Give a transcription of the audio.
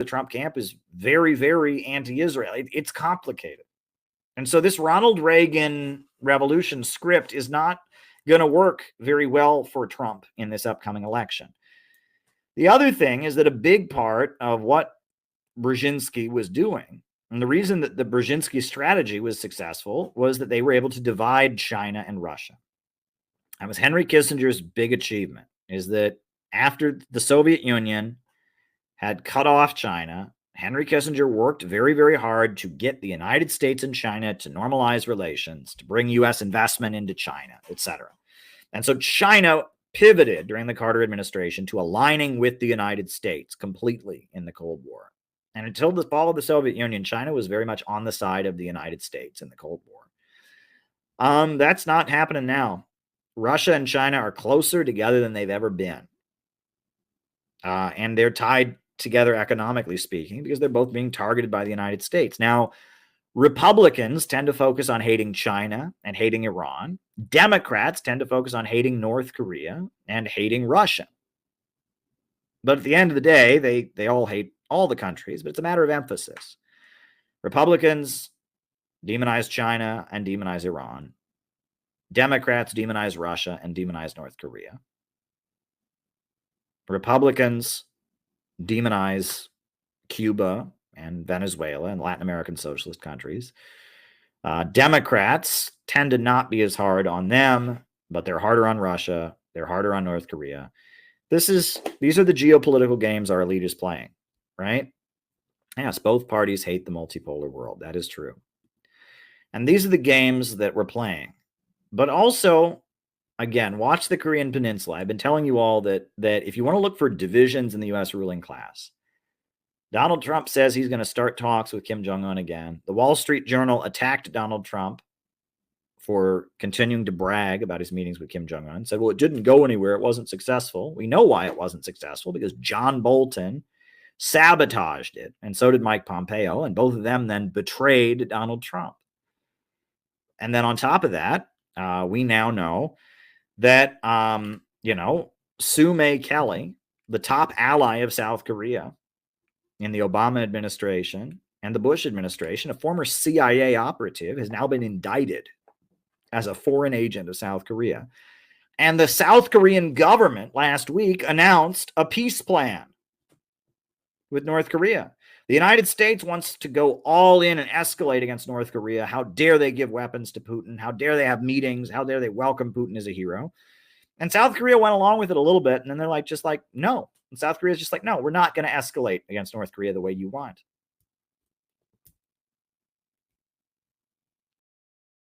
the Trump camp is very, very anti-Israel. It's complicated. And so this Ronald Reagan revolution script is not going to work very well for Trump in this upcoming election. The other thing is that a big part of what Brzezinski was doing, and the reason that the Brzezinski strategy was successful, was that they were able to divide China and Russia. That was Henry Kissinger's big achievement, is that after the Soviet Union had cut off China, Henry Kissinger worked very, very hard to get the United States and China to normalize relations, to bring U.S. investment into China, etc. And so China pivoted during the Carter administration to aligning with the United States completely in the Cold War. And until the fall of the Soviet Union, China was very much on the side of the United States in the Cold War. That's not happening now. Russia and China are closer together than they've ever been. And they're tied together economically speaking because they're both being targeted by the United States. Now, Republicans tend to focus on hating China and hating Iran. Democrats tend to focus on hating North Korea and hating Russia. But at the end of the day, they all hate all the countries, but it's a matter of emphasis. Republicans demonize China and demonize Iran. Democrats demonize Russia and demonize North Korea. Republicans demonize Cuba and Venezuela and Latin American socialist countries. Democrats tend to not be as hard on them, but they're harder on Russia. They're harder on North Korea. These are the geopolitical games our elite is playing, right? Yes, both parties hate the multipolar world. That is true. And these are the games that we're playing. But also, again, watch the Korean Peninsula. I've been telling you all that if you want to look for divisions in the U.S. ruling class, Donald Trump says he's going to start talks with Kim Jong-un again. The Wall Street Journal attacked Donald Trump for continuing to brag about his meetings with Kim Jong-un. Said, well, it didn't go anywhere. It wasn't successful. We know why it wasn't successful, because John Bolton sabotaged it, and so did Mike Pompeo, and both of them then betrayed Donald Trump. And then on top of that, we now know that, Sue May Kelly, the top ally of South Korea in the Obama administration and the Bush administration, a former CIA operative, has now been indicted as a foreign agent of South Korea. And the South Korean government last week announced a peace plan with North Korea. The United States wants to go all in and escalate against North Korea. How dare they give weapons to Putin? How dare they have meetings? How dare they welcome Putin as a hero? And South Korea went along with it a little bit, and then they're just like, no. And South Korea is just like, no, we're not going to escalate against North Korea the way you want.